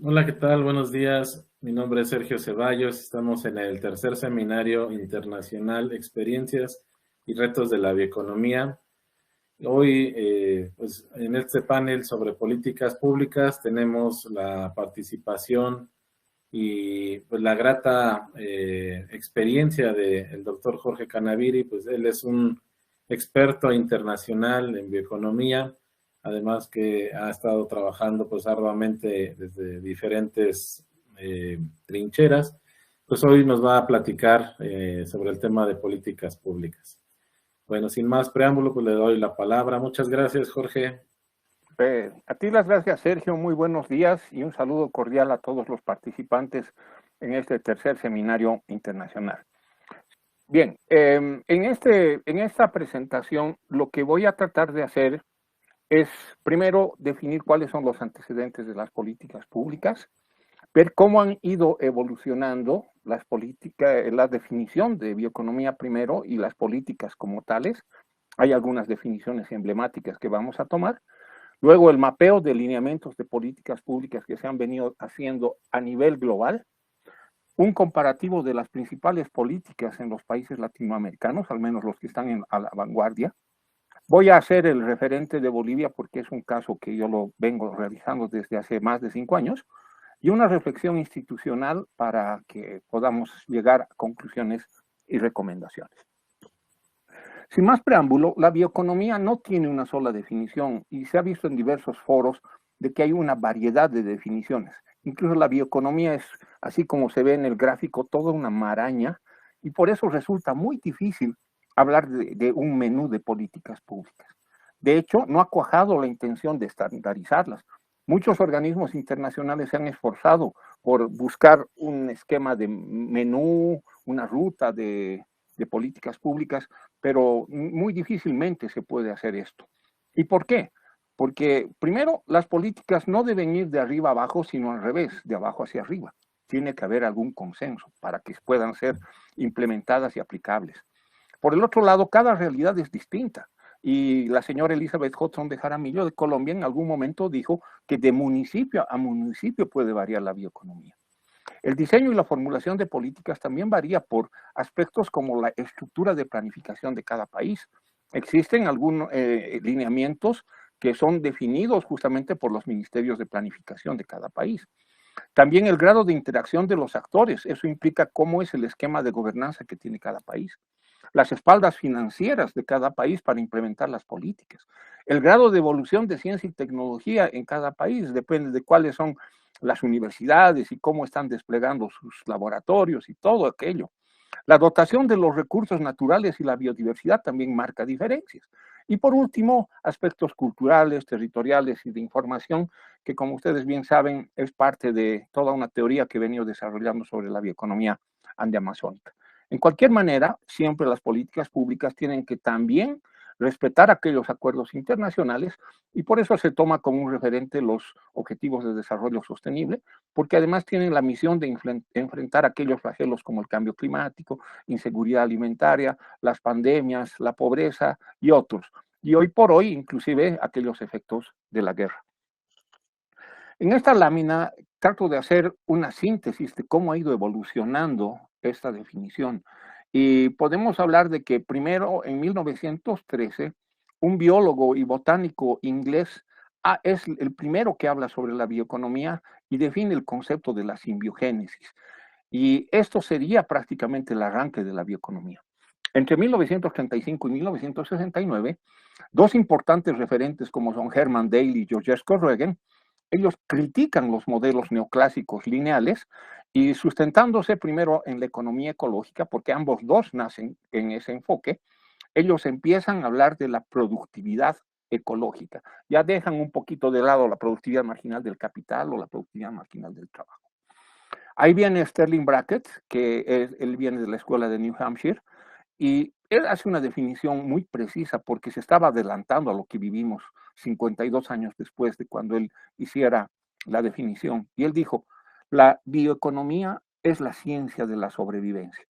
Hola, ¿qué tal? Buenos días. Mi nombre es Sergio Ceballos. Estamos en el tercer seminario internacional Experiencias y Retos de la Bioeconomía. Hoy, pues, en este panel sobre políticas públicas tenemos la participación y pues, la grata experiencia del doctor Jorge Canaviri. Pues él es un experto internacional en bioeconomía, además que ha estado trabajando pues arduamente desde diferentes trincheras. Pues hoy nos va a platicar sobre el tema de políticas públicas. Bueno, sin más preámbulo, pues le doy la palabra. Muchas gracias, Jorge. A ti las gracias, Sergio. Muy buenos días y un saludo cordial a todos los participantes en este tercer seminario internacional. Bien, en esta presentación lo que voy a tratar de hacer es primero definir cuáles son los antecedentes de las políticas públicas, ver cómo han ido evolucionando las políticas, la definición de bioeconomía primero y las políticas como tales. Hay algunas definiciones emblemáticas que vamos a tomar. Luego, el mapeo de lineamientos de políticas públicas que se han venido haciendo a nivel global, un comparativo de las principales políticas en los países latinoamericanos, al menos los que están a la vanguardia. Voy a hacer el referente de Bolivia porque es un caso que yo lo vengo realizando desde hace más de 5 años, y una reflexión institucional para que podamos llegar a conclusiones y recomendaciones. Sin más preámbulo, la bioeconomía no tiene una sola definición y se ha visto en diversos foros de que hay una variedad de definiciones. Incluso la bioeconomía es, así como se ve en el gráfico, toda una maraña, y por eso resulta muy difícil hablar de un menú de políticas públicas. De hecho, no ha cuajado la intención de estandarizarlas. Muchos organismos internacionales se han esforzado por buscar un esquema de menú, una ruta de políticas públicas, pero muy difícilmente se puede hacer esto. ¿Y por qué? Porque primero, las políticas no deben ir de arriba a abajo, sino al revés, de abajo hacia arriba. Tiene que haber algún consenso para que puedan ser implementadas y aplicables. Por el otro lado, cada realidad es distinta. Y la señora Elizabeth Hudson de Jaramillo de Colombia en algún momento dijo que de municipio a municipio puede variar la bioeconomía. El diseño y la formulación de políticas también varía por aspectos como la estructura de planificación de cada país. Existen algunos lineamientos que son definidos justamente por los ministerios de planificación de cada país. También el grado de interacción de los actores, eso implica cómo es el esquema de gobernanza que tiene cada país. Las espaldas financieras de cada país para implementar las políticas. El grado de evolución de ciencia y tecnología en cada país depende de cuáles son las universidades y cómo están desplegando sus laboratorios y todo aquello. La dotación de los recursos naturales y la biodiversidad también marca diferencias. Y por último, aspectos culturales, territoriales y de información, que como ustedes bien saben, es parte de toda una teoría que he venido desarrollando sobre la bioeconomía andeamazónica. En cualquier manera, siempre las políticas públicas tienen que también respetar aquellos acuerdos internacionales, y por eso se toma como un referente los objetivos de desarrollo sostenible, porque además tienen la misión de enfrentar aquellos flagelos como el cambio climático, inseguridad alimentaria, las pandemias, la pobreza y otros. Y hoy por hoy, inclusive, aquellos efectos de la guerra. En esta lámina trato de hacer una síntesis de cómo ha ido evolucionando esta definición. Y podemos hablar de que primero, en 1913, un biólogo y botánico inglés es el primero que habla sobre la bioeconomía y define el concepto de la simbiogénesis. Y esto sería prácticamente el arranque de la bioeconomía. Entre 1935 y 1969, dos importantes referentes como son Herman Daly y Georges Corrigan, ellos critican los modelos neoclásicos lineales y sustentándose primero en la economía ecológica, porque ambos dos nacen en ese enfoque, ellos empiezan a hablar de la productividad ecológica. Ya dejan un poquito de lado la productividad marginal del capital o la productividad marginal del trabajo. Ahí viene Sterling Brackett, él viene de la escuela de New Hampshire, y él hace una definición muy precisa porque se estaba adelantando a lo que vivimos 52 años después de cuando él hiciera la definición. Y él dijo, la bioeconomía es la ciencia de la sobrevivencia.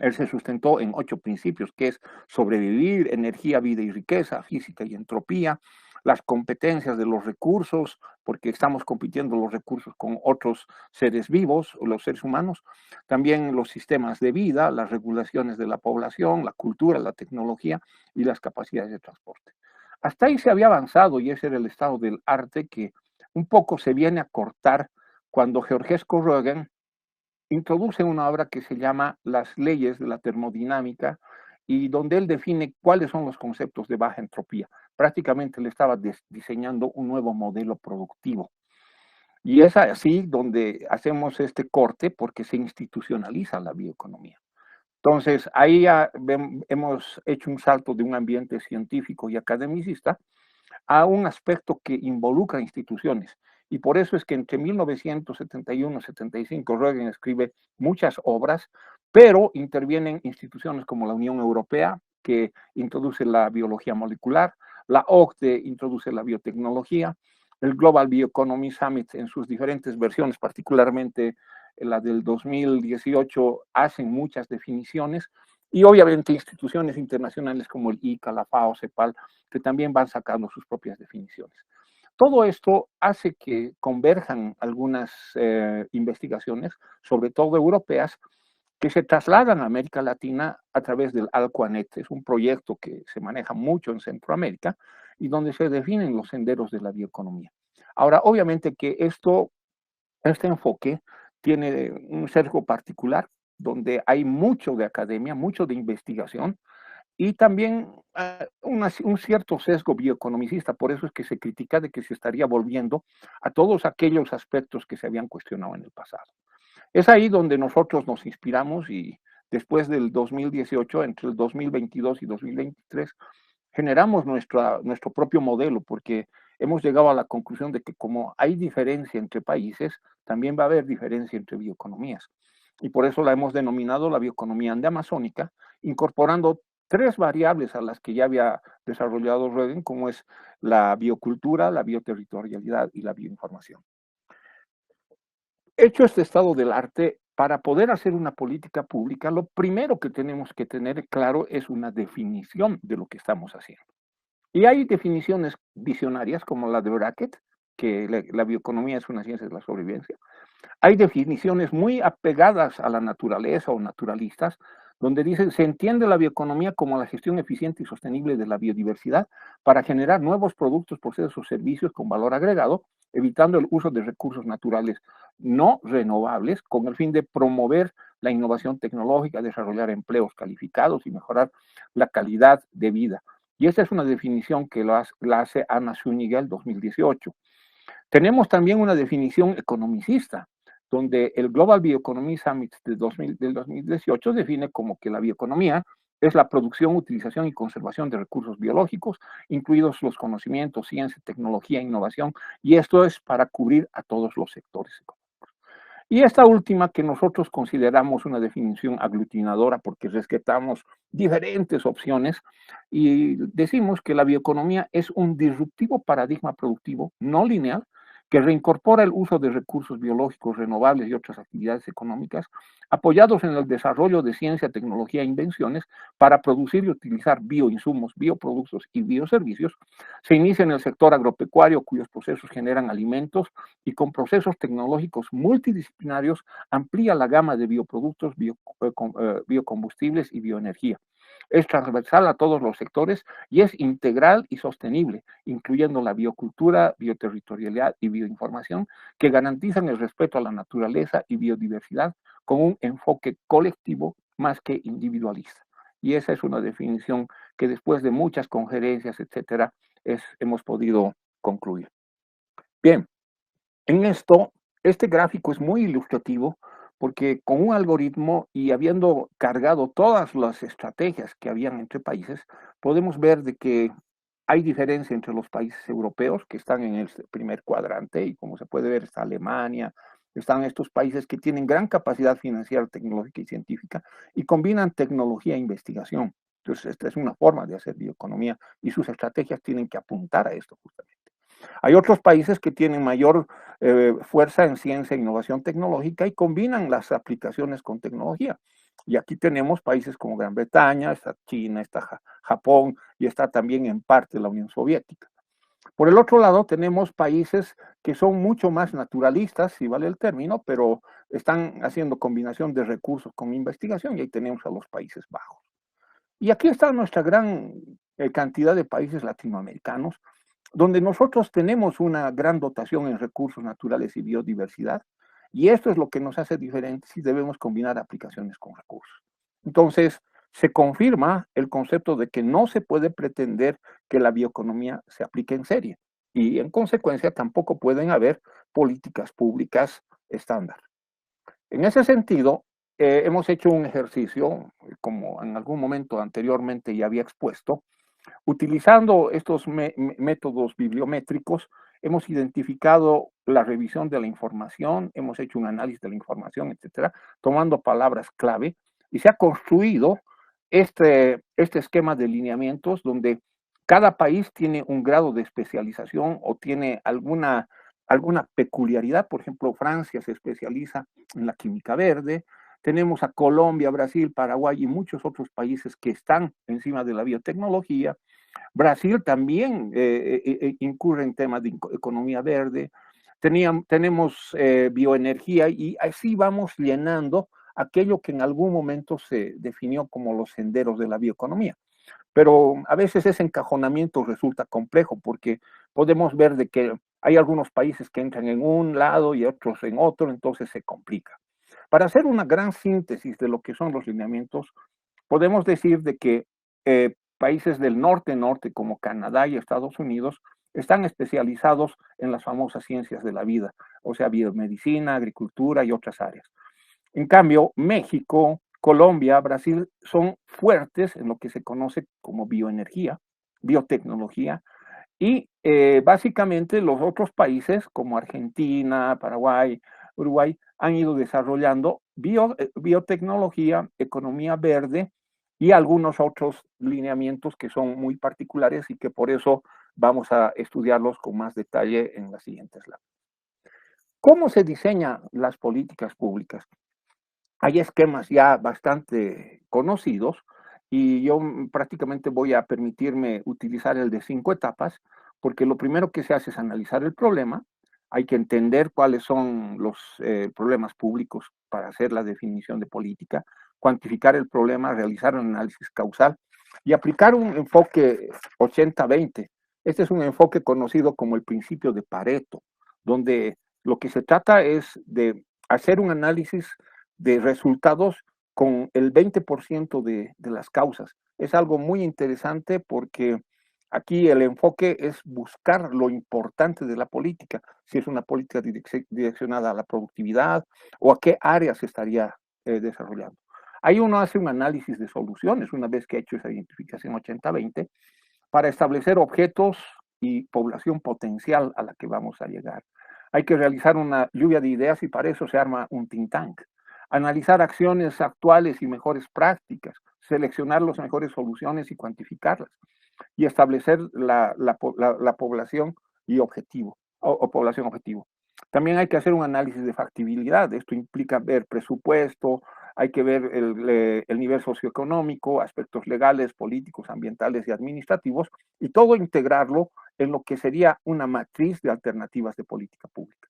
Él se sustentó en 8 principios, que es sobrevivir, energía, vida y riqueza, física y entropía, las competencias de los recursos, porque estamos compitiendo los recursos con otros seres vivos, los seres humanos, también los sistemas de vida, las regulaciones de la población, la cultura, la tecnología y las capacidades de transporte. Hasta ahí se había avanzado y ese era el estado del arte que un poco se viene a cortar cuando Georgescu Roegen introduce una obra que se llama Las leyes de la termodinámica y donde él define cuáles son los conceptos de baja entropía. Prácticamente le estaba diseñando un nuevo modelo productivo. Y es así donde hacemos este corte porque se institucionaliza la bioeconomía. Entonces, ahí ya hemos hecho un salto de un ambiente científico y academicista a un aspecto que involucra instituciones. Y por eso es que entre 1971 y 75 Roegen escribe muchas obras, pero intervienen instituciones como la Unión Europea, que introduce la biología molecular, la OCDE introduce la biotecnología, el Global Bioeconomy Summit en sus diferentes versiones, particularmente la del 2018, hacen muchas definiciones, y obviamente instituciones internacionales como el ICA, la FAO, CEPAL, que también van sacando sus propias definiciones. Todo esto hace que converjan algunas investigaciones, sobre todo europeas, que se trasladan a América Latina a través del Alcoanet. Es un proyecto que se maneja mucho en Centroamérica y donde se definen los senderos de la bioeconomía. Ahora, obviamente que este enfoque tiene un sesgo particular, donde hay mucho de academia, mucho de investigación, y también un cierto sesgo bioeconomicista. Por eso es que se critica de que se estaría volviendo a todos aquellos aspectos que se habían cuestionado en el pasado. Es ahí donde nosotros nos inspiramos y después del 2018, entre el 2022 y 2023, generamos nuestro propio modelo, porque hemos llegado a la conclusión de que como hay diferencia entre países, también va a haber diferencia entre bioeconomías. Y por eso la hemos denominado la bioeconomía andeamazónica, incorporando tres variables a las que ya había desarrollado Roegen, como es la biocultura, la bioterritorialidad y la bioinformación. Hecho este estado del arte, para poder hacer una política pública, lo primero que tenemos que tener claro es una definición de lo que estamos haciendo. Y hay definiciones visionarias como la de Brackett, que la bioeconomía es una ciencia de la sobrevivencia. Hay definiciones muy apegadas a la naturaleza o naturalistas, donde dicen, se entiende la bioeconomía como la gestión eficiente y sostenible de la biodiversidad para generar nuevos productos, procesos o servicios con valor agregado, evitando el uso de recursos naturales no renovables, con el fin de promover la innovación tecnológica, desarrollar empleos calificados y mejorar la calidad de vida. Y esta es una definición que la hace Anna Zuniga 2018. Tenemos también una definición economicista, donde el Global Bioeconomy Summit del 2018 define como que la bioeconomía es la producción, utilización y conservación de recursos biológicos, incluidos los conocimientos, ciencia, tecnología, innovación, y esto es para cubrir a todos los sectores económicos. Y esta última que nosotros consideramos una definición aglutinadora porque rescatamos diferentes opciones y decimos que la bioeconomía es un disruptivo paradigma productivo no lineal que reincorpora el uso de recursos biológicos renovables y otras actividades económicas apoyados en el desarrollo de ciencia, tecnología e invenciones para producir y utilizar bioinsumos, bioproductos y bioservicios. Se inicia en el sector agropecuario cuyos procesos generan alimentos y con procesos tecnológicos multidisciplinarios amplía la gama de bioproductos, biocombustibles y bioenergía. Es transversal a todos los sectores y es integral y sostenible, incluyendo la biocultura, bioterritorialidad y bioinformación, que garantizan el respeto a la naturaleza y biodiversidad con un enfoque colectivo más que individualista. Y esa es una definición que después de muchas conferencias, etcétera, hemos podido concluir. Bien, en esto, este gráfico es muy ilustrativo porque con un algoritmo y habiendo cargado todas las estrategias que habían entre países, podemos ver de que hay diferencia entre los países europeos que están en el primer cuadrante y como se puede ver está Alemania, están estos países que tienen gran capacidad financiera, tecnológica y científica y combinan tecnología e investigación. Entonces, esta es una forma de hacer bioeconomía y sus estrategias tienen que apuntar a esto justamente. Hay otros países que tienen mayor fuerza en ciencia e innovación tecnológica y combinan las aplicaciones con tecnología. Y aquí tenemos países como Gran Bretaña, está China, está Japón y está también en parte la Unión Soviética. Por el otro lado, tenemos países que son mucho más naturalistas, si vale el término, pero están haciendo combinación de recursos con investigación, y ahí tenemos a los Países Bajos. Y aquí está nuestra gran cantidad de países latinoamericanos, donde nosotros tenemos una gran dotación en recursos naturales y biodiversidad, y esto es lo que nos hace diferentes y debemos combinar aplicaciones con recursos. Entonces, se confirma el concepto de que no se puede pretender que la bioeconomía se aplique en serie, y en consecuencia tampoco pueden haber políticas públicas estándar. En ese sentido, hemos hecho un ejercicio, como en algún momento anteriormente ya había expuesto, utilizando estos métodos bibliométricos, hemos identificado la revisión de la información, hemos hecho un análisis de la información, etcétera, tomando palabras clave, y se ha construido este esquema de lineamientos donde cada país tiene un grado de especialización o tiene alguna peculiaridad. Por ejemplo, Francia se especializa en la química verde. Tenemos a Colombia, Brasil, Paraguay y muchos otros países que están encima de la biotecnología. Brasil también incurre en temas de economía verde. Tenemos bioenergía, y así vamos llenando aquello que en algún momento se definió como los senderos de la bioeconomía. Pero a veces ese encajonamiento resulta complejo porque podemos ver de que hay algunos países que entran en un lado y otros en otro, entonces se complica. Para hacer una gran síntesis de lo que son los lineamientos, podemos decir de que países del norte como Canadá y Estados Unidos están especializados en las famosas ciencias de la vida, o sea, biomedicina, agricultura y otras áreas. En cambio, México, Colombia, Brasil son fuertes en lo que se conoce como bioenergía, biotecnología, y básicamente los otros países como Argentina, Paraguay, Uruguay han ido desarrollando biotecnología, economía verde y algunos otros lineamientos que son muy particulares y que por eso vamos a estudiarlos con más detalle en las siguientes láminas. ¿Cómo se diseñan las políticas públicas? Hay esquemas ya bastante conocidos y yo prácticamente voy a permitirme utilizar el de 5 etapas, porque lo primero que se hace es analizar el problema, hay que entender cuáles son los problemas públicos para hacer la definición de política, cuantificar el problema, realizar un análisis causal y aplicar un enfoque 80-20. Este es un enfoque conocido como el principio de Pareto, donde lo que se trata es de hacer un análisis de resultados con el 20% de las causas. Es algo muy interesante porque aquí el enfoque es buscar lo importante de la política, si es una política direccionada a la productividad o a qué áreas se estaría desarrollando. Ahí uno hace un análisis de soluciones una vez que ha hecho esa identificación 80-20 para establecer objetos y población potencial a la que vamos a llegar. Hay que realizar una lluvia de ideas y para eso se arma un think tank. Analizar acciones actuales y mejores prácticas, seleccionar las mejores soluciones y cuantificarlas, y establecer la población y objetivo, o población objetivo. También hay que hacer un análisis de factibilidad. Esto implica ver presupuesto, hay que ver el nivel socioeconómico, aspectos legales, políticos, ambientales y administrativos, y todo integrarlo en lo que sería una matriz de alternativas de política pública.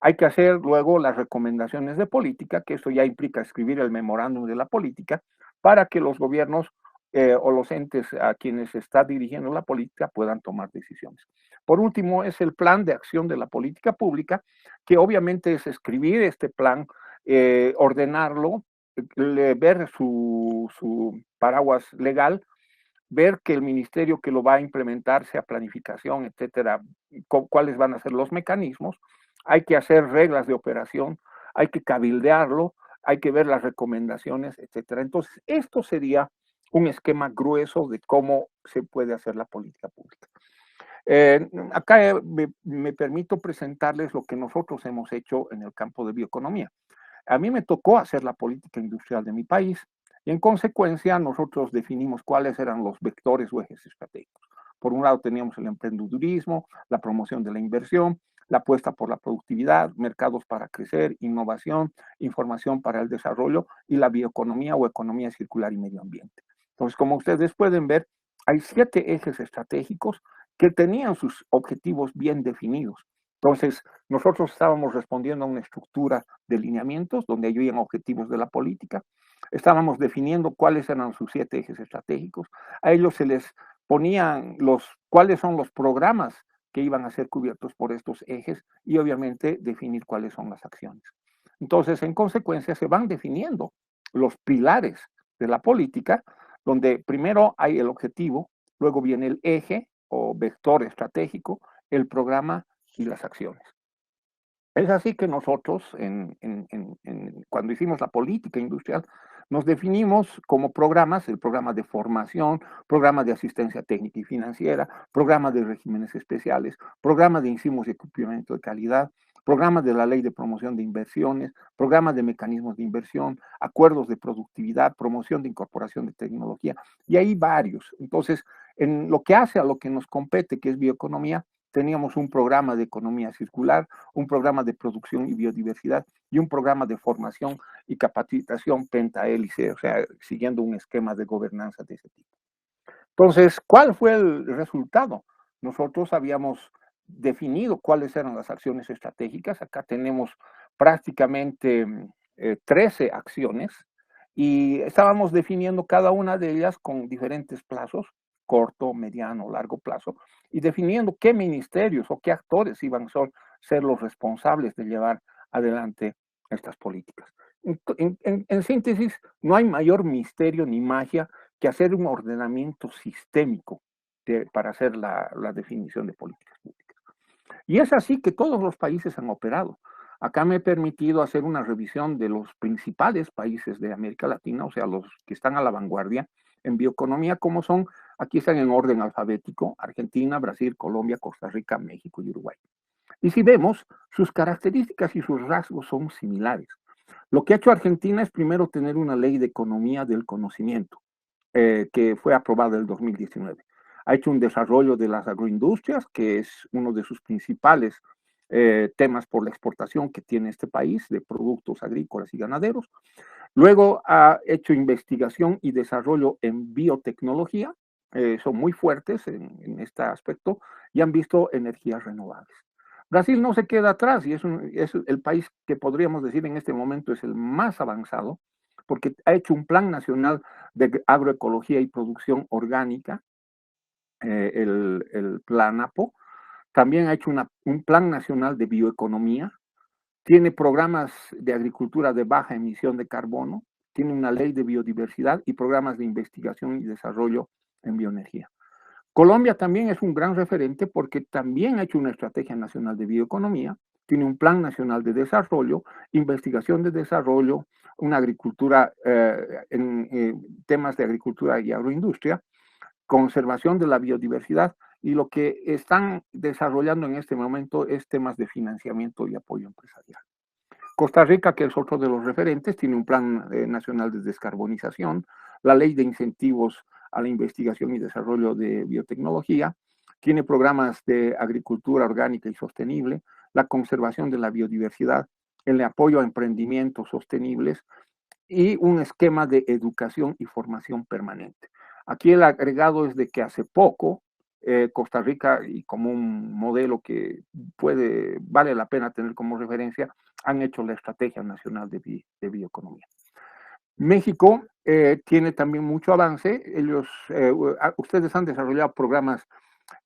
Hay que hacer luego las recomendaciones de política, que esto ya implica escribir el memorándum de la política, para que los gobiernos o los entes a quienes se está dirigiendo la política puedan tomar decisiones. Por último, es el plan de acción de la política pública, que obviamente es escribir este plan, ordenarlo, ver su paraguas legal, ver que el ministerio que lo va a implementar sea planificación, etcétera, cuáles van a ser los mecanismos. Hay que hacer reglas de operación, hay que cabildearlo, hay que ver las recomendaciones, etcétera. Entonces, esto sería un esquema grueso de cómo se puede hacer la política pública. Acá me permito presentarles lo que nosotros hemos hecho en el campo de bioeconomía. A mí me tocó hacer la política industrial de mi país y en consecuencia nosotros definimos cuáles eran los vectores o ejes estratégicos. Por un lado teníamos el emprendedurismo, la promoción de la inversión, la apuesta por la productividad, mercados para crecer, innovación, información para el desarrollo y la bioeconomía o economía circular y medio ambiente. Entonces, como ustedes pueden ver, hay 7 ejes estratégicos que tenían sus objetivos bien definidos. Entonces, nosotros estábamos respondiendo a una estructura de lineamientos donde habían objetivos de la política, estábamos definiendo cuáles eran sus 7 ejes estratégicos, a ellos se les ponían cuáles son los programas que iban a ser cubiertos por estos ejes y obviamente definir cuáles son las acciones. Entonces, en consecuencia, se van definiendo los pilares de la política, donde primero hay el objetivo, luego viene el eje o vector estratégico, el programa y las acciones. Es así que nosotros, cuando hicimos la política industrial, nos definimos como programas, el programa de formación, programa de asistencia técnica y financiera, programa de regímenes especiales, programa de insumos y equipamiento de calidad, programa de la ley de promoción de inversiones, programa de mecanismos de inversión, acuerdos de productividad, promoción de incorporación de tecnología, y hay varios. Entonces, en lo que hace a lo que nos compete, que es bioeconomía, teníamos un programa de economía circular, un programa de producción y biodiversidad y un programa de formación y capacitación pentahélice, o sea, siguiendo un esquema de gobernanza de ese tipo. Entonces, ¿cuál fue el resultado? Nosotros habíamos definido cuáles eran las acciones estratégicas. Acá tenemos prácticamente 13 acciones y estábamos definiendo cada una de ellas con diferentes plazos, corto, mediano, largo plazo, y definiendo qué ministerios o qué actores iban a ser los responsables de llevar adelante estas políticas. En síntesis, no hay mayor misterio ni magia que hacer un ordenamiento sistémico para hacer la definición de políticas públicas. Y es así que todos los países han operado. Acá me he permitido hacer una revisión de los principales países de América Latina, o sea, los que están a la vanguardia en bioeconomía, como son, aquí están en orden alfabético, Argentina, Brasil, Colombia, Costa Rica, México y Uruguay. Y si vemos, sus características y sus rasgos son similares. Lo que ha hecho Argentina es primero tener una ley de economía del conocimiento, que fue aprobada en el 2019. Ha hecho un desarrollo de las agroindustrias, que es uno de sus principales temas por la exportación que tiene este país de productos agrícolas y ganaderos. Luego ha hecho investigación y desarrollo en biotecnología, son muy fuertes en este aspecto y han visto energías renovables. Brasil no se queda atrás y es el país que podríamos decir en este momento es el más avanzado porque ha hecho un plan nacional de agroecología y producción orgánica, el plan APO. También ha hecho un plan nacional de bioeconomía. Tiene programas de agricultura de baja emisión de carbono. Tiene una ley de biodiversidad y programas de investigación y desarrollo en bioenergía. Colombia también es un gran referente porque también ha hecho una estrategia nacional de bioeconomía, tiene un plan nacional de desarrollo, investigación de desarrollo, una agricultura en temas de agricultura y agroindustria, conservación de la biodiversidad y lo que están desarrollando en este momento es temas de financiamiento y apoyo empresarial. Costa Rica, que es otro de los referentes, tiene un plan nacional de descarbonización, la ley de incentivos a la investigación y desarrollo de biotecnología, tiene programas de agricultura orgánica y sostenible, la conservación de la biodiversidad, el apoyo a emprendimientos sostenibles y un esquema de educación y formación permanente. Aquí el agregado es de que hace poco Costa Rica, y como un modelo que vale la pena tener como referencia, han hecho la Estrategia Nacional de Bioeconomía. México tiene también mucho avance. Ustedes han desarrollado programas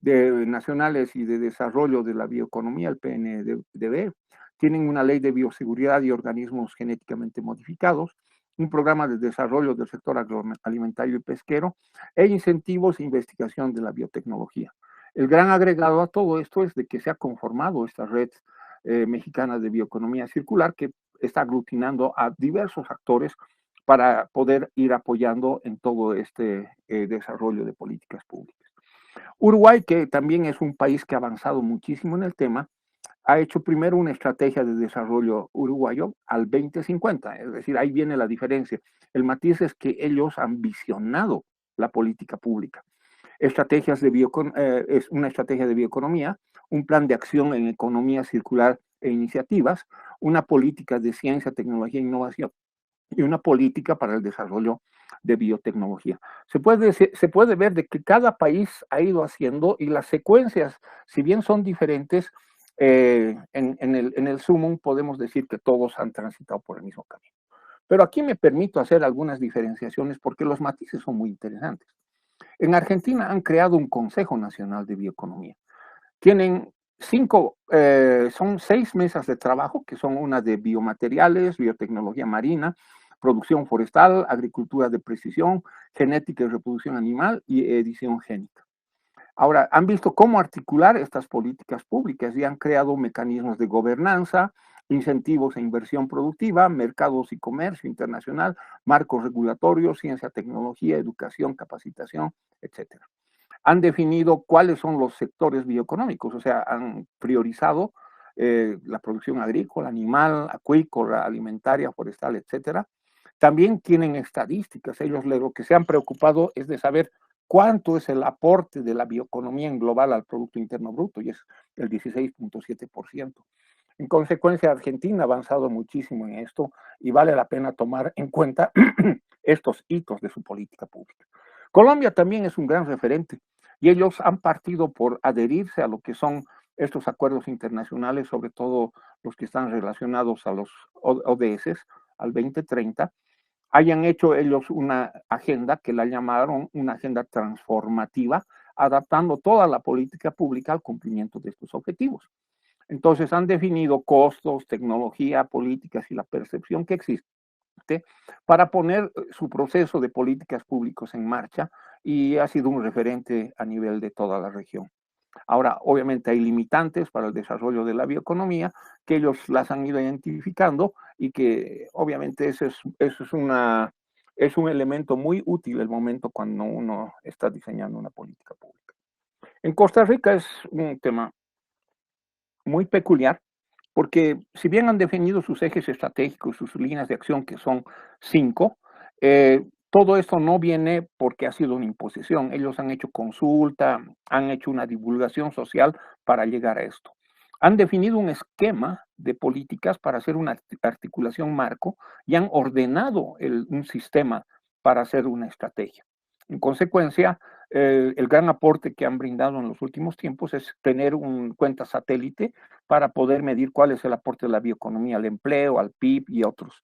nacionales y de desarrollo de la bioeconomía, el PNDB. Tienen una ley de bioseguridad y organismos genéticamente modificados, un programa de desarrollo del sector agroalimentario y pesquero e incentivos e investigación de la biotecnología. El gran agregado a todo esto es de que se ha conformado esta red mexicana de bioeconomía circular que está aglutinando a diversos actores para poder ir apoyando en todo este desarrollo de políticas públicas. Uruguay, que también es un país que ha avanzado muchísimo en el tema, ha hecho primero una estrategia de desarrollo uruguayo al 2050, es decir, ahí viene la diferencia. El matiz es que ellos han visionado la política pública. Es una estrategia de bioeconomía, un plan de acción en economía circular e iniciativas, una política de ciencia, tecnología e innovación y una política para el desarrollo de biotecnología. Se puede ver de que cada país ha ido haciendo y las secuencias, si bien son diferentes, en el sumum podemos decir que todos han transitado por el mismo camino. Pero aquí me permito hacer algunas diferenciaciones porque los matices son muy interesantes. En Argentina han creado un Consejo Nacional de Bioeconomía. Tienen son 6 mesas de trabajo, que son una de biomateriales, biotecnología marina, producción forestal, agricultura de precisión, genética y reproducción animal y edición génica. Ahora, han visto cómo articular estas políticas públicas y han creado mecanismos de gobernanza, incentivos e inversión productiva, mercados y comercio internacional, marcos regulatorios, ciencia, tecnología, educación, capacitación, etcétera. Han definido cuáles son los sectores bioeconómicos, o sea, han priorizado la producción agrícola, animal, acuícola, alimentaria, forestal, etcétera. También tienen estadísticas, ellos lo que se han preocupado es de saber cuánto es el aporte de la bioeconomía en global al Producto Interno Bruto, y es el 16.7%. En consecuencia, Argentina ha avanzado muchísimo en esto y vale la pena tomar en cuenta estos hitos de su política pública. Colombia también es un gran referente y ellos han partido por adherirse a lo que son estos acuerdos internacionales, sobre todo los que están relacionados a los ODS, al 2030, hayan hecho ellos una agenda que la llamaron una agenda transformativa, adaptando toda la política pública al cumplimiento de estos objetivos. Entonces han definido costos, tecnología, políticas y la percepción que existe para poner su proceso de políticas públicas en marcha y ha sido un referente a nivel de toda la región. Ahora, obviamente hay limitantes para el desarrollo de la bioeconomía que ellos las han ido identificando y que obviamente es un elemento muy útil el momento cuando uno está diseñando una política pública. En Costa Rica es un tema muy peculiar porque si bien han definido sus ejes estratégicos, sus líneas de acción, que son 5, todo esto no viene porque ha sido una imposición. Ellos han hecho consulta, han hecho una divulgación social para llegar a esto. Han definido un esquema de políticas para hacer una articulación marco y han ordenado un sistema para hacer una estrategia. En consecuencia, el gran aporte que han brindado en los últimos tiempos es tener un cuenta satélite para poder medir cuál es el aporte de la bioeconomía al empleo, al PIB y otros.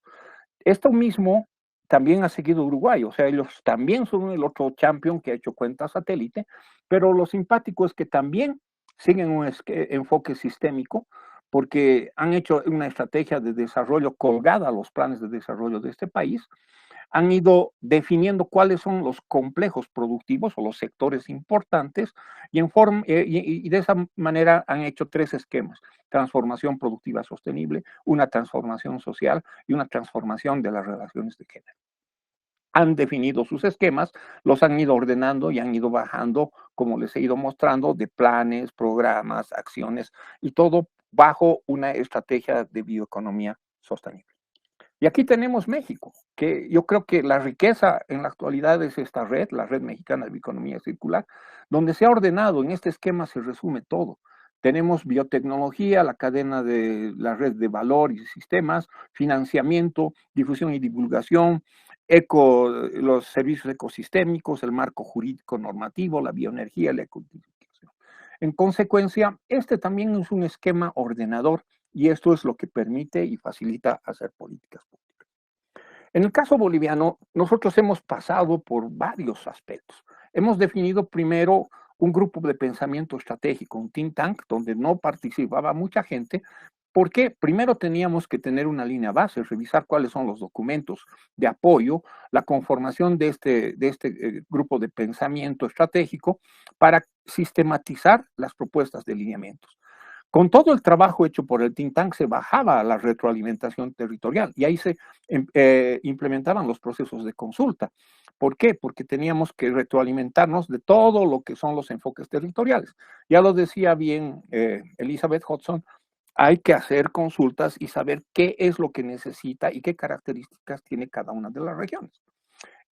Esto mismo también ha seguido Uruguay, o sea, ellos también son el otro champion que ha hecho cuenta satélite, pero lo simpático es que también siguen un enfoque sistémico porque han hecho una estrategia de desarrollo colgada a los planes de desarrollo de este país, han ido definiendo cuáles son los complejos productivos o los sectores importantes y de esa manera han hecho 3 esquemas: transformación productiva sostenible, una transformación social y una transformación de las relaciones de género. Han definido sus esquemas, los han ido ordenando y han ido bajando, como les he ido mostrando, de planes, programas, acciones y todo bajo una estrategia de bioeconomía sostenible. Y aquí tenemos México, que yo creo que la riqueza en la actualidad es esta red, la Red Mexicana de Bioeconomía Circular, donde se ha ordenado, en este esquema se resume todo. Tenemos biotecnología, la cadena de la red de valor y sistemas, financiamiento, difusión y divulgación, los servicios ecosistémicos, el marco jurídico normativo, la bioenergía, la ecodificación. En consecuencia, este también es un esquema ordenador y esto es lo que permite y facilita hacer políticas públicas. En el caso boliviano, nosotros hemos pasado por varios aspectos. Hemos definido primero un grupo de pensamiento estratégico, un think tank, donde no participaba mucha gente, porque primero teníamos que tener una línea base, revisar cuáles son los documentos de apoyo, la conformación de este grupo de pensamiento estratégico para sistematizar las propuestas de lineamientos. Con todo el trabajo hecho por el think tank se bajaba la retroalimentación territorial y ahí se implementaban los procesos de consulta. ¿Por qué? Porque teníamos que retroalimentarnos de todo lo que son los enfoques territoriales. Ya lo decía bien Elizabeth Hudson, hay que hacer consultas y saber qué es lo que necesita y qué características tiene cada una de las regiones.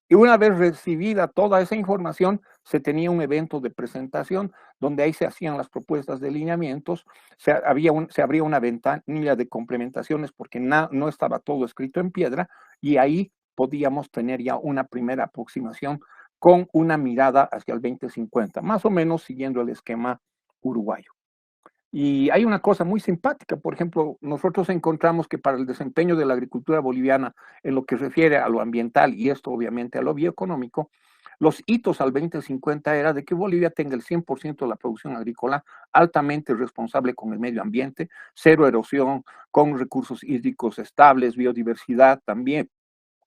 Y una vez recibida toda esa información, se tenía un evento de presentación donde ahí se hacían las propuestas de lineamientos, se abría una ventanilla de complementaciones porque no estaba todo escrito en piedra y ahí podíamos tener ya una primera aproximación con una mirada hacia el 2050, más o menos siguiendo el esquema uruguayo. Y hay una cosa muy simpática, por ejemplo, nosotros encontramos que para el desempeño de la agricultura boliviana en lo que refiere a lo ambiental y esto obviamente a lo bioeconómico, los hitos al 2050 era de que Bolivia tenga el 100% de la producción agrícola altamente responsable con el medio ambiente, cero erosión, con recursos hídricos estables, biodiversidad también,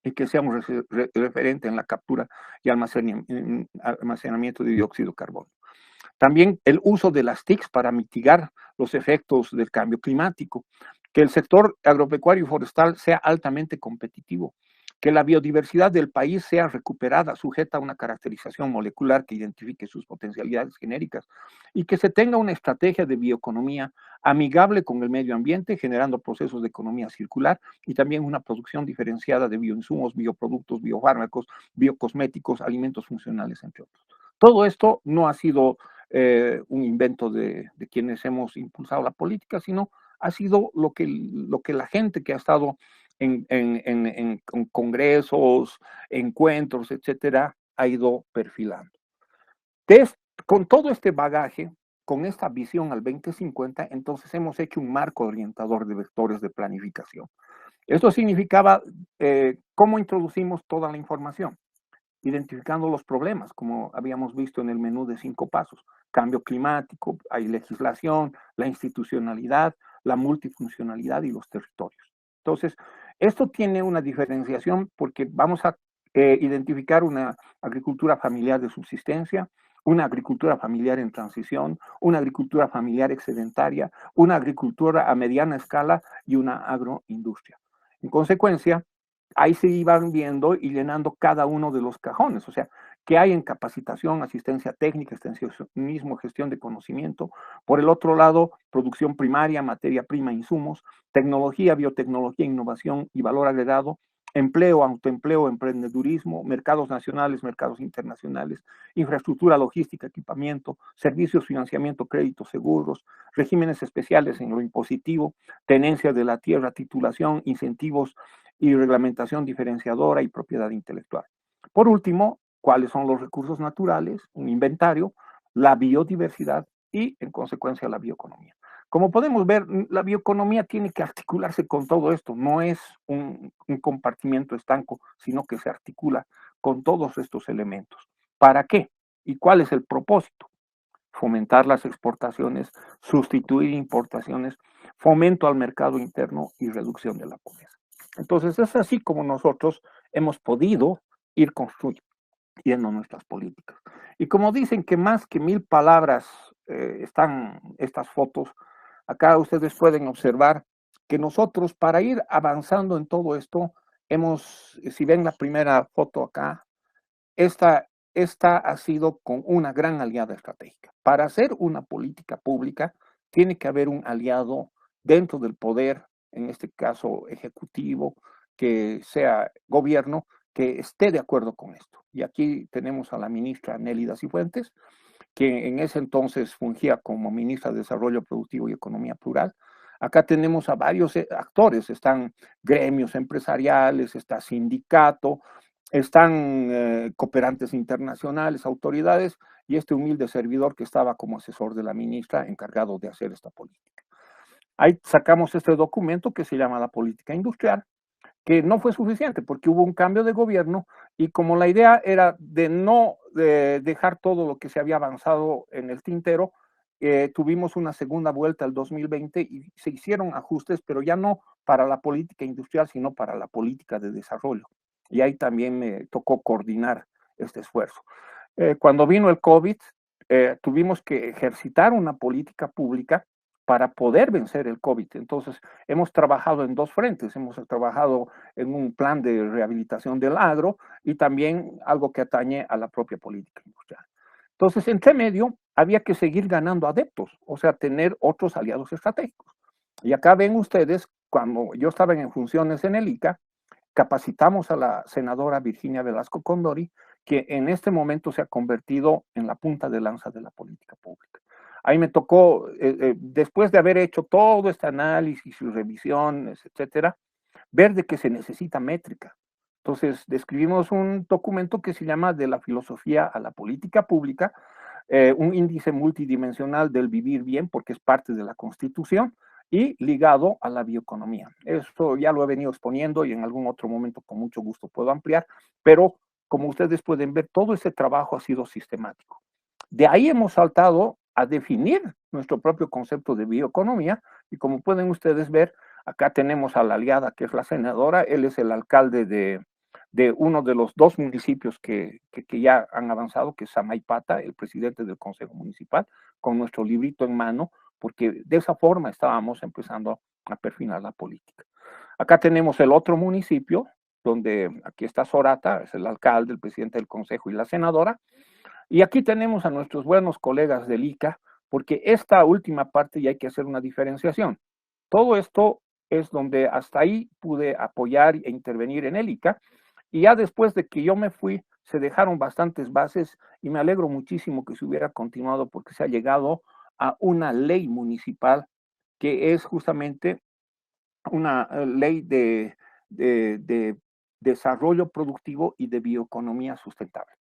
y que sea un referente en la captura y almacenamiento de dióxido de carbono. También el uso de las TICs para mitigar los efectos del cambio climático, que el sector agropecuario y forestal sea altamente competitivo, que la biodiversidad del país sea recuperada, sujeta a una caracterización molecular que identifique sus potencialidades genéricas y que se tenga una estrategia de bioeconomía amigable con el medio ambiente, generando procesos de economía circular y también una producción diferenciada de bioinsumos, bioproductos, biofármacos, biocosméticos, alimentos funcionales, entre otros. Todo esto no ha sido un invento de quienes hemos impulsado la política, sino ha sido lo que la gente que ha estado en congresos, encuentros, etcétera, ha ido perfilando. Con todo este bagaje, con esta visión al 2050, entonces hemos hecho un marco orientador de vectores de planificación. Esto significaba cómo introducimos toda la información, identificando los problemas, como habíamos visto en el menú de 5 pasos. Cambio climático, hay legislación, la institucionalidad, la multifuncionalidad y los territorios. Entonces, esto tiene una diferenciación porque vamos a identificar una agricultura familiar de subsistencia, una agricultura familiar en transición, una agricultura familiar excedentaria, una agricultura a mediana escala y una agroindustria. En consecuencia, ahí se iban viendo y llenando cada uno de los cajones, o sea, qué hay en capacitación, asistencia técnica, extensionismo, gestión de conocimiento. Por el otro lado, producción primaria, materia prima, insumos, tecnología, biotecnología, innovación y valor agregado, empleo, autoempleo, emprendedurismo, mercados nacionales, mercados internacionales, infraestructura, logística, equipamiento, servicios, financiamiento, créditos, seguros, regímenes especiales en lo impositivo, tenencia de la tierra, titulación, incentivos y reglamentación diferenciadora y propiedad intelectual. Por último, cuáles son los recursos naturales, un inventario, la biodiversidad y, en consecuencia, la bioeconomía. Como podemos ver, la bioeconomía tiene que articularse con todo esto, no es un compartimiento estanco, sino que se articula con todos estos elementos. ¿Para qué? ¿Y cuál es el propósito? Fomentar las exportaciones, sustituir importaciones, fomento al mercado interno y reducción de la pobreza. Entonces, es así como nosotros hemos podido ir construyendo nuestras políticas. Y como dicen que más que 1000 palabras están estas fotos, acá ustedes pueden observar que nosotros para ir avanzando en todo esto, si ven la primera foto acá, esta ha sido con una gran aliada estratégica. Para hacer una política pública, tiene que haber un aliado dentro del poder, en este caso ejecutivo, que sea gobierno, que esté de acuerdo con esto. Y aquí tenemos a la ministra Nélida Cifuentes, que en ese entonces fungía como ministra de Desarrollo Productivo y Economía Plural. Acá tenemos a varios actores, están gremios empresariales, está sindicato, están cooperantes internacionales, autoridades, y este humilde servidor que estaba como asesor de la ministra encargado de hacer esta política. Ahí sacamos este documento que se llama la política industrial, que no fue suficiente porque hubo un cambio de gobierno y como la idea era de no dejar todo lo que se había avanzado en el tintero, tuvimos una segunda vuelta el 2020 y se hicieron ajustes, pero ya no para la política industrial, sino para la política de desarrollo. Y ahí también me tocó coordinar este esfuerzo. Cuando vino el COVID, tuvimos que ejercitar una política pública para poder vencer el COVID. Entonces, hemos trabajado en 2 frentes. Hemos trabajado en un plan de rehabilitación del agro y también algo que atañe a la propia política industrial. Entonces, entre medio, había que seguir ganando adeptos, o sea, tener otros aliados estratégicos. Y acá ven ustedes, cuando yo estaba en funciones en el ICA, capacitamos a la senadora Virginia Velasco Condori, que en este momento se ha convertido en la punta de lanza de la política pública. Ahí me tocó, después de haber hecho todo este análisis y revisiones, etcétera, ver de que se necesita métrica. Entonces, describimos un documento que se llama De la filosofía a la política pública, un índice multidimensional del vivir bien, porque es parte de la Constitución, y ligado a la bioeconomía. Esto ya lo he venido exponiendo y en algún otro momento con mucho gusto puedo ampliar, pero como ustedes pueden ver, todo ese trabajo ha sido sistemático. De ahí hemos saltado a definir nuestro propio concepto de bioeconomía y como pueden ustedes ver, acá tenemos a la aliada que es la senadora, él es el alcalde de uno de los dos municipios que ya han avanzado, que es Samaipata, el presidente del Consejo Municipal, con nuestro librito en mano, porque de esa forma estábamos empezando a perfilar la política. Acá tenemos el otro municipio, donde aquí está Sorata, es el alcalde, el presidente del consejo y la senadora. Y aquí tenemos a nuestros buenos colegas del ICA, porque esta última parte ya hay que hacer una diferenciación. Todo esto es donde hasta ahí pude apoyar e intervenir en el ICA, y ya después de que yo me fui, se dejaron bastantes bases y me alegro muchísimo que se hubiera continuado porque se ha llegado a una ley municipal que es justamente una ley de desarrollo productivo y de bioeconomía sustentable.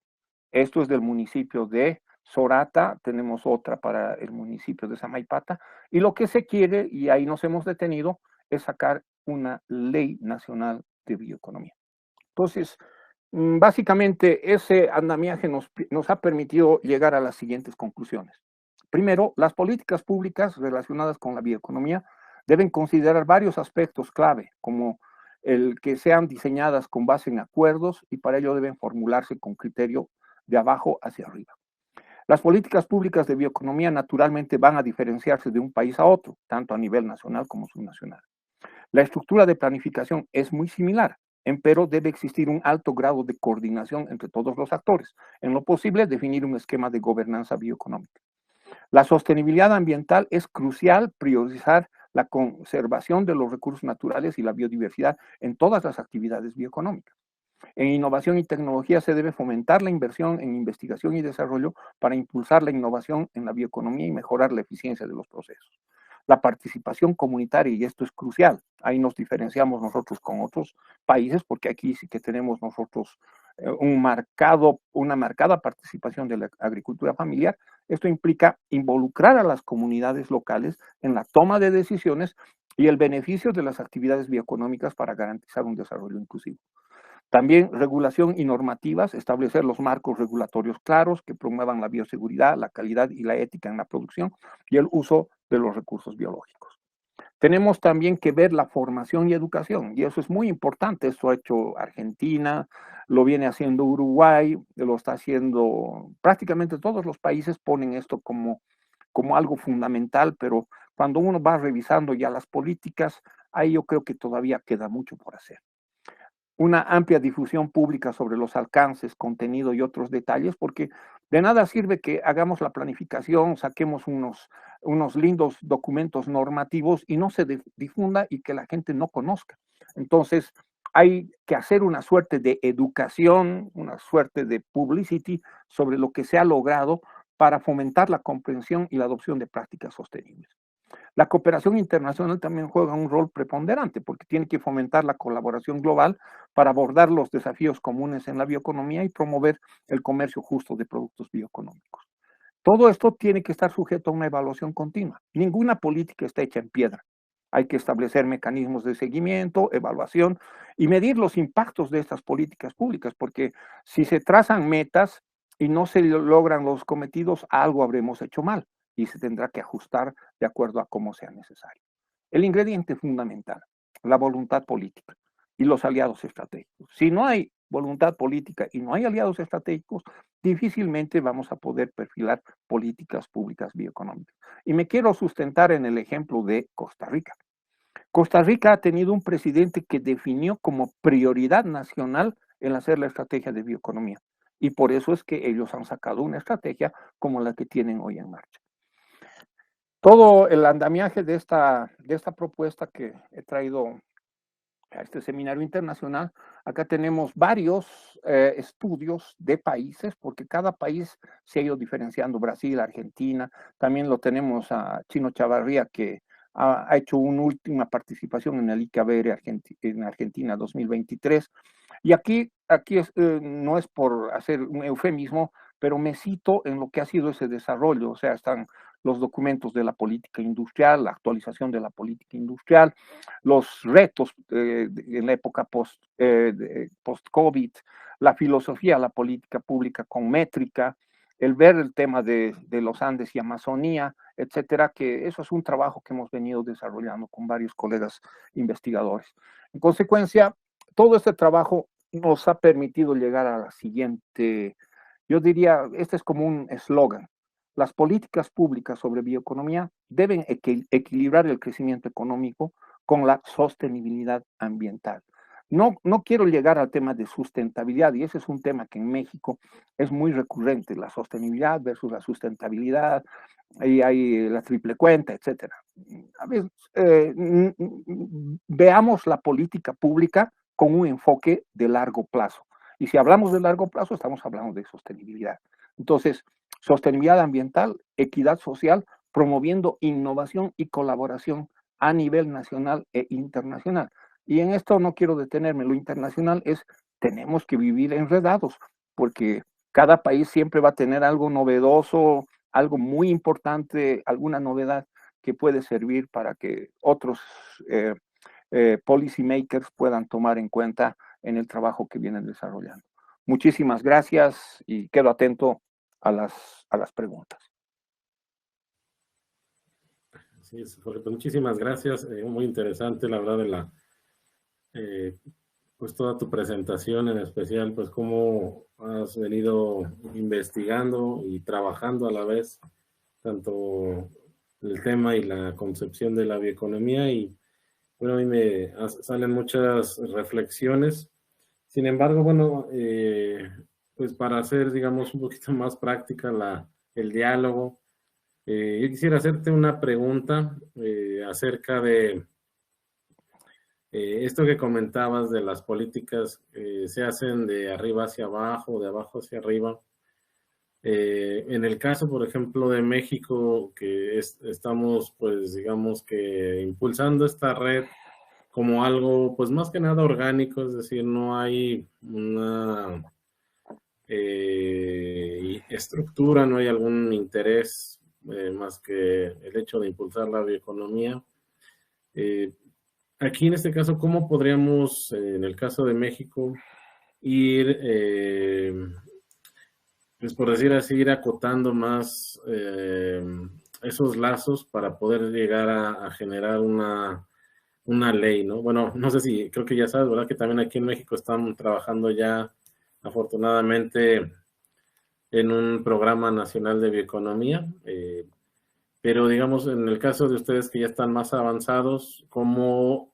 Esto es del municipio de Sorata, tenemos otra para el municipio de Samaipata, y lo que se quiere, y ahí nos hemos detenido, es sacar una ley nacional de bioeconomía. Entonces, básicamente ese andamiaje nos ha permitido llegar a las siguientes conclusiones. Primero, las políticas públicas relacionadas con la bioeconomía deben considerar varios aspectos clave, como el que sean diseñadas con base en acuerdos y para ello deben formularse con criterio de abajo hacia arriba. Las políticas públicas de bioeconomía naturalmente van a diferenciarse de un país a otro, tanto a nivel nacional como subnacional. La estructura de planificación es muy similar, empero debe existir un alto grado de coordinación entre todos los actores. En lo posible, definir un esquema de gobernanza bioeconómica. La sostenibilidad ambiental es crucial priorizar la conservación de los recursos naturales y la biodiversidad en todas las actividades bioeconómicas. En innovación y tecnología se debe fomentar la inversión en investigación y desarrollo para impulsar la innovación en la bioeconomía y mejorar la eficiencia de los procesos. La participación comunitaria, y esto es crucial, ahí nos diferenciamos nosotros con otros países, porque aquí sí que tenemos nosotros una marcada participación de la agricultura familiar. Esto implica involucrar a las comunidades locales en la toma de decisiones y el beneficio de las actividades bioeconómicas para garantizar un desarrollo inclusivo. También regulación y normativas, establecer los marcos regulatorios claros que promuevan la bioseguridad, la calidad y la ética en la producción y el uso de los recursos biológicos. Tenemos también que ver la formación y educación, y eso es muy importante. Esto ha hecho Argentina, lo viene haciendo Uruguay, lo está haciendo prácticamente todos los países, ponen esto como algo fundamental, pero cuando uno va revisando ya las políticas, ahí yo creo que todavía queda mucho por hacer. Una amplia difusión pública sobre los alcances, contenido y otros detalles, porque de nada sirve que hagamos la planificación, saquemos unos lindos documentos normativos y no se difunda y que la gente no conozca. Entonces, hay que hacer una suerte de educación, una suerte de publicity sobre lo que se ha logrado para fomentar la comprensión y la adopción de prácticas sostenibles. La cooperación internacional también juega un rol preponderante porque tiene que fomentar la colaboración global para abordar los desafíos comunes en la bioeconomía y promover el comercio justo de productos bioeconómicos. Todo esto tiene que estar sujeto a una evaluación continua. Ninguna política está hecha en piedra. Hay que establecer mecanismos de seguimiento, evaluación y medir los impactos de estas políticas públicas, porque si se trazan metas y no se logran los cometidos, algo habremos hecho mal y se tendrá que ajustar de acuerdo a cómo sea necesario. El ingrediente fundamental, la voluntad política y los aliados estratégicos. Si no hay voluntad política y no hay aliados estratégicos, difícilmente vamos a poder perfilar políticas públicas bioeconómicas. Y me quiero sustentar en el ejemplo de Costa Rica. Costa Rica ha tenido un presidente que definió como prioridad nacional el hacer la estrategia de bioeconomía. Y por eso es que ellos han sacado una estrategia como la que tienen hoy en marcha. Todo el andamiaje de esta propuesta que he traído a este seminario internacional, acá tenemos varios estudios de países, porque cada país se ha ido diferenciando, Brasil, Argentina, también lo tenemos a Chino Chavarría, que ha hecho una última participación en el ICABR en Argentina 2023. Y aquí no es por hacer un eufemismo, pero me cito en lo que ha sido ese desarrollo. O sea, están los documentos de la política industrial, la actualización de la política industrial, los retos en la época post-COVID, la filosofía, la política pública con métrica, el ver el tema de los Andes y Amazonía, etcétera, que eso es un trabajo que hemos venido desarrollando con varios colegas investigadores. En consecuencia, todo este trabajo nos ha permitido llegar a la siguiente, yo diría, este es como un eslogan: las políticas públicas sobre bioeconomía deben equilibrar el crecimiento económico con la sostenibilidad ambiental. No quiero llegar al tema de sustentabilidad, y ese es un tema que en México es muy recurrente, la sostenibilidad versus la sustentabilidad, ahí hay la triple cuenta, etcétera. A ver, veamos la política pública con un enfoque de largo plazo. Y si hablamos de largo plazo, estamos hablando de sostenibilidad. Entonces, sostenibilidad ambiental, equidad social, promoviendo innovación y colaboración a nivel nacional e internacional. Y en esto no quiero detenerme, lo internacional es, tenemos que vivir enredados, porque cada país siempre va a tener algo novedoso, algo muy importante, alguna novedad que puede servir para que otros policy makers puedan tomar en cuenta en el trabajo que vienen desarrollando. Muchísimas gracias y quedo atento a las preguntas. Sí, muchísimas gracias. Muy interesante, la verdad, pues toda tu presentación, en especial, pues cómo has venido investigando y trabajando a la vez, tanto el tema y la concepción de la bioeconomía. Y bueno, a mí me salen muchas reflexiones. Sin embargo, bueno, pues para hacer, digamos, un poquito más práctica el diálogo, yo quisiera hacerte una pregunta acerca de esto que comentabas de las políticas se hacen de arriba hacia abajo, de abajo hacia arriba. En el caso, por ejemplo, de México, que estamos, pues, digamos que impulsando esta red como algo, pues, más que nada orgánico, es decir, no hay una estructura, no hay algún interés más que el hecho de impulsar la bioeconomía. Aquí en este caso, ¿cómo podríamos, en el caso de México, ir, pues por decir así, ir acotando más esos lazos para poder llegar a generar una ley, ¿no? Bueno, no sé si, creo que ya sabes, ¿verdad? Que también aquí en México están trabajando ya, afortunadamente, en un programa nacional de bioeconomía, pero digamos, en el caso de ustedes que ya están más avanzados, ¿cómo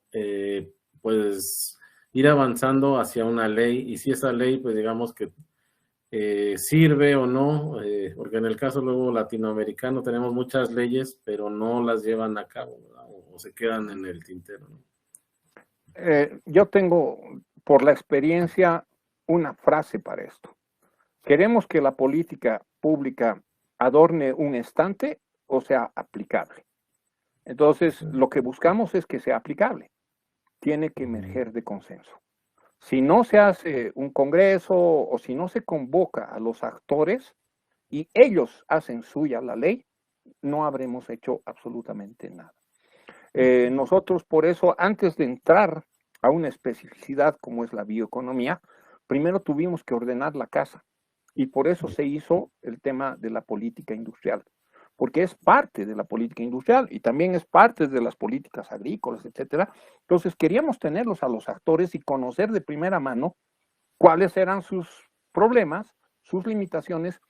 pues ir avanzando hacia una ley? Y si esa ley, pues digamos que sirve o no, porque en el caso luego latinoamericano tenemos muchas leyes, pero no las llevan a cabo, ¿verdad? O se quedan en el tintero, ¿no? Yo tengo, por la experiencia, una frase para esto. Queremos que la política pública adorne un estante o sea aplicable. Entonces, lo que buscamos es que sea aplicable. Tiene que emerger de consenso. Si no se hace un congreso o si no se convoca a los actores y ellos hacen suya la ley, no habremos hecho absolutamente nada. Nosotros, por eso, antes de entrar a una especificidad como es la bioeconomía, primero tuvimos que ordenar la casa. Y por eso se hizo el tema de la política industrial, porque es parte de la política industrial y también es parte de las políticas agrícolas, etcétera. Entonces queríamos tenerlos a los actores y conocer de primera mano cuáles eran sus problemas, sus limitaciones,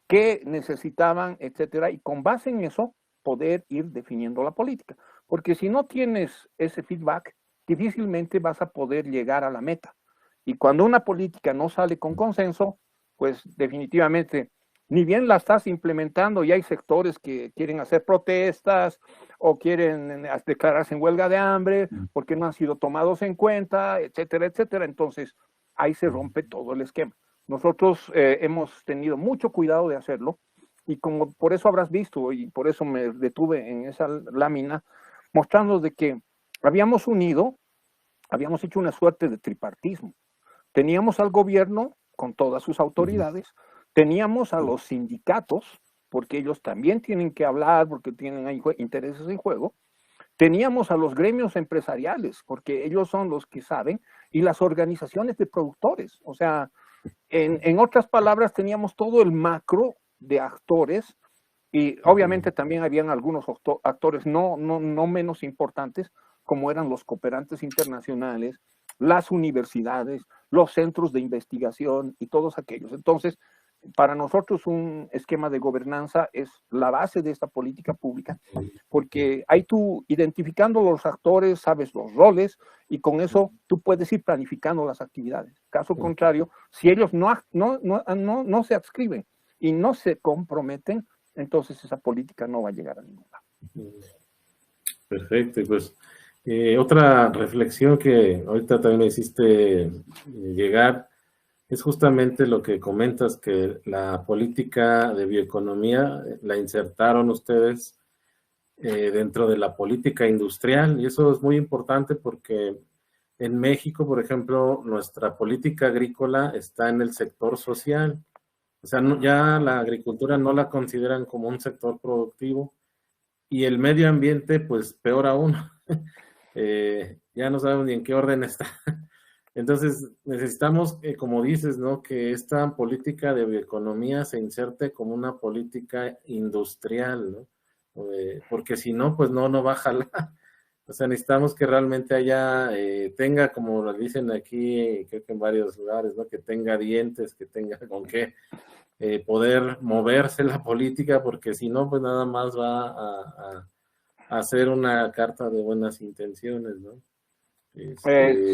qué necesitaban, etcétera, y con base en eso poder ir definiendo la política. Porque si no tienes ese feedback, difícilmente vas a poder llegar a la meta. Y cuando una política no sale con consenso, pues definitivamente ni bien la estás implementando y hay sectores que quieren hacer protestas o quieren declararse en huelga de hambre porque no han sido tomados en cuenta, etcétera, etcétera. Entonces, ahí se rompe todo el esquema. Nosotros hemos tenido mucho cuidado de hacerlo y como por eso habrás visto y por eso me detuve en esa lámina, mostrando de que habíamos hecho una suerte de tripartismo. Teníamos al gobierno con todas sus autoridades, teníamos a los sindicatos, porque ellos también tienen que hablar, porque tienen ahí intereses en juego, teníamos a los gremios empresariales, porque ellos son los que saben, y las organizaciones de productores. O sea, en otras palabras, teníamos todo el macro de actores, y obviamente también habían algunos actores no menos importantes, como eran los cooperantes internacionales, las universidades, los centros de investigación y todos aquellos. Entonces, para nosotros un esquema de gobernanza es la base de esta política pública, porque ahí tú, identificando los actores, sabes los roles, y con eso tú puedes ir planificando las actividades. Caso contrario, si ellos no se adscriben y no se comprometen, entonces esa política no va a llegar a ningún lado. Perfecto, y pues otra reflexión que ahorita también me hiciste llegar es justamente lo que comentas, que la política de bioeconomía la insertaron ustedes dentro de la política industrial, y eso es muy importante porque en México, por ejemplo, nuestra política agrícola está en el sector social. O sea, ya la agricultura no la consideran como un sector productivo, y el medio ambiente, pues peor aún. Ya no sabemos ni en qué orden está. Entonces, necesitamos, como dices, ¿no? Que esta política de bioeconomía se inserte como una política industrial, ¿no? Porque si no, pues no va a jalar. O sea, necesitamos que realmente haya, tenga, como lo dicen aquí, creo que en varios lugares, ¿no? Que tenga dientes, que tenga con qué poder moverse la política, porque si no, pues nada más va a hacer una carta de buenas intenciones, ¿no?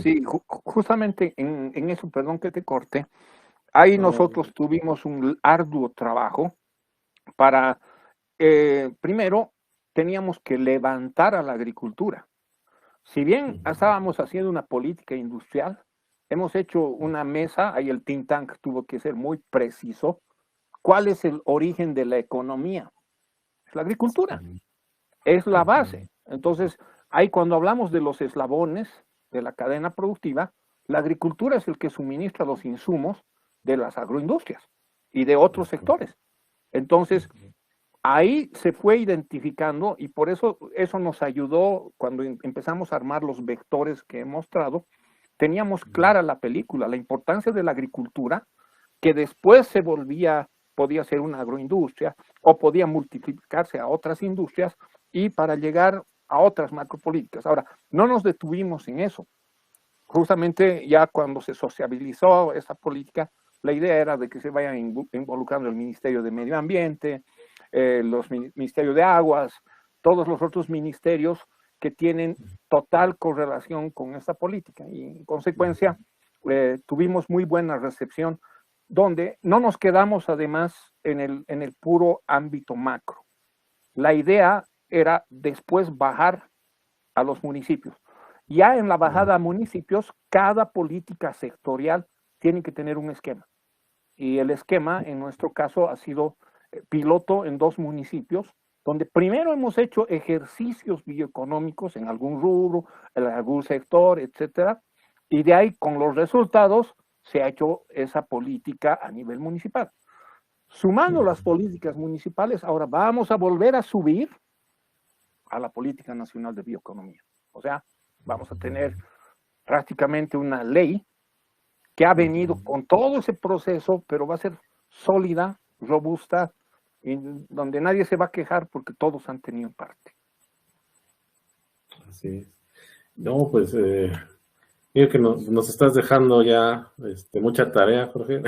Sí, justamente en eso, perdón que te corte, ahí nosotros tuvimos un arduo trabajo para, primero, teníamos que levantar a la agricultura. Si bien estábamos haciendo una política industrial, hemos hecho una mesa, ahí el think tank tuvo que ser muy preciso. ¿Cuál es el origen de la economía? Es la agricultura, es la base. Entonces, ahí cuando hablamos de los eslabones de la cadena productiva, la agricultura es el que suministra los insumos de las agroindustrias y de otros sectores. Entonces, ahí se fue identificando, y por eso nos ayudó cuando empezamos a armar los vectores que he mostrado. Teníamos clara la película, la importancia de la agricultura, que después podía ser una agroindustria o podía multiplicarse a otras industrias y para llegar a otras macropolíticas. Ahora, no nos detuvimos en eso. Justamente ya cuando se sociabilizó esa política, la idea era de que se vayan involucrando el Ministerio de Medio Ambiente, los Ministerios de Aguas, todos los otros ministerios que tienen total correlación con esta política. Y en consecuencia, tuvimos muy buena recepción, donde no nos quedamos además en el puro ámbito macro. La idea era después bajar a los municipios. Ya en la bajada a municipios, cada política sectorial tiene que tener un esquema. Y el esquema, en nuestro caso, ha sido piloto en 2 municipios, donde primero hemos hecho ejercicios bioeconómicos en algún rubro, en algún sector, etcétera, y de ahí, con los resultados, se ha hecho esa política a nivel municipal. Sumando las políticas municipales, ahora vamos a volver a subir a la Política Nacional de Bioeconomía. O sea, vamos a tener prácticamente una ley que ha venido con todo ese proceso, pero va a ser sólida, robusta, y donde nadie se va a quejar porque todos han tenido parte. Así es. No, pues creo que nos estás dejando ya mucha tarea, Jorge.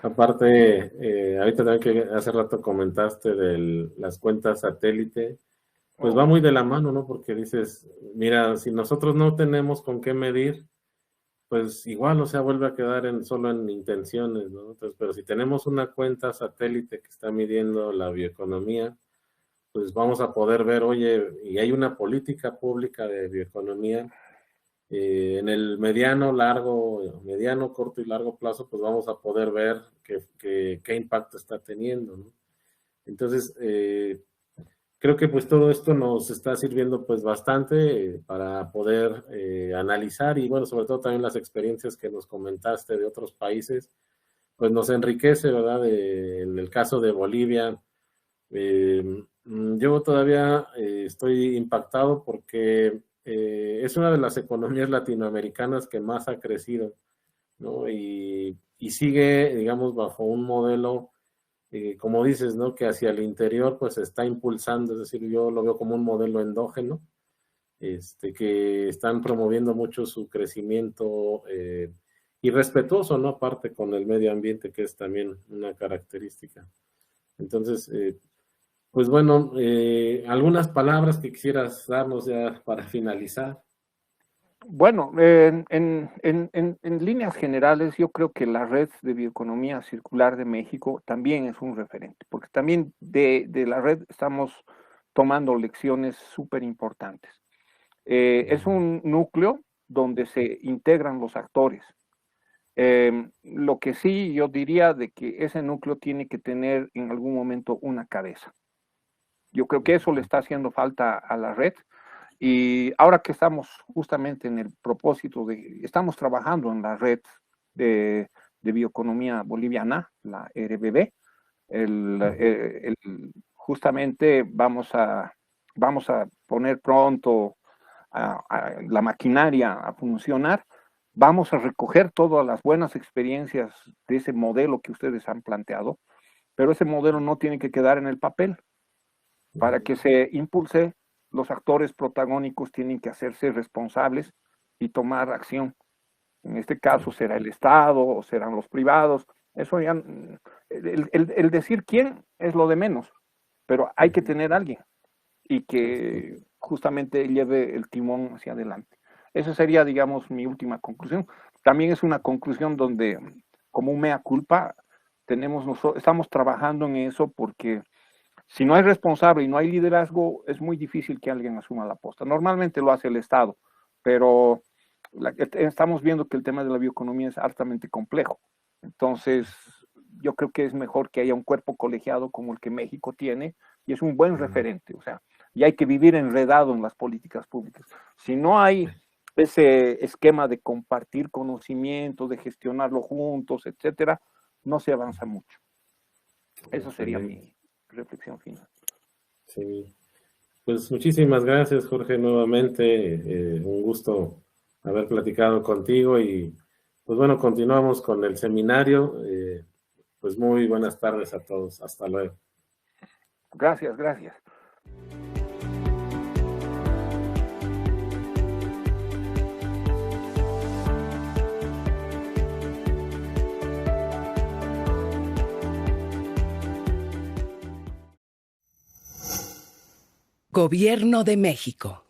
Aparte, ahorita también que hace rato comentaste de las cuentas satélite, pues va muy de la mano, ¿no? Porque dices, mira, si nosotros no tenemos con qué medir, pues igual, o sea, vuelve a quedar solo en intenciones, ¿no? Entonces, pero si tenemos una cuenta satélite que está midiendo la bioeconomía, pues vamos a poder ver, oye, y hay una política pública de bioeconomía, en el mediano, corto y largo plazo, pues vamos a poder ver qué impacto está teniendo, ¿no? Entonces, creo que pues todo esto nos está sirviendo pues bastante para poder analizar y bueno, sobre todo también las experiencias que nos comentaste de otros países, pues nos enriquece, ¿verdad? En el caso de Bolivia, yo todavía estoy impactado porque es una de las economías latinoamericanas que más ha crecido, ¿no? Y sigue, digamos, bajo un modelo, como dices, ¿no? Que hacia el interior pues se está impulsando, es decir, yo lo veo como un modelo endógeno, que están promoviendo mucho su crecimiento y respetuoso, ¿no? Aparte con el medio ambiente, que es también una característica. Entonces, pues bueno, algunas palabras que quisieras darnos ya para finalizar. Bueno, en líneas generales, yo creo que la red de bioeconomía circular de México también es un referente, porque también de la red estamos tomando lecciones súper importantes. Es un núcleo donde se integran los actores. Lo que sí yo diría de que ese núcleo tiene que tener en algún momento una cabeza. Yo creo que eso le está haciendo falta a la red. Y ahora que estamos justamente en el propósito estamos trabajando en la red de bioeconomía boliviana, la RBB, justamente vamos a poner pronto la maquinaria a funcionar, vamos a recoger todas las buenas experiencias de ese modelo que ustedes han planteado, pero ese modelo no tiene que quedar en el papel. Para que se impulse, los actores protagónicos tienen que hacerse responsables y tomar acción. En este caso será el Estado o serán los privados. Eso ya, el decir quién es lo de menos, pero hay que tener a alguien y que justamente lleve el timón hacia adelante. Esa sería, digamos, mi última conclusión. También es una conclusión donde, como un mea culpa, estamos trabajando en eso porque si no hay responsable y no hay liderazgo, es muy difícil que alguien asuma la posta. Normalmente lo hace el Estado, pero estamos viendo que el tema de la bioeconomía es altamente complejo. Entonces, yo creo que es mejor que haya un cuerpo colegiado como el que México tiene y es un buen referente. O sea, y hay que vivir enredado en las políticas públicas. Si no hay ese esquema de compartir conocimiento, de gestionarlo juntos, etcétera, no se avanza mucho. Eso sería mi reflexión final. Sí, pues muchísimas gracias, Jorge, nuevamente. Un gusto haber platicado contigo y pues bueno, continuamos con el seminario. Pues muy buenas tardes a todos. Hasta luego. Gracias, gracias. Gobierno de México.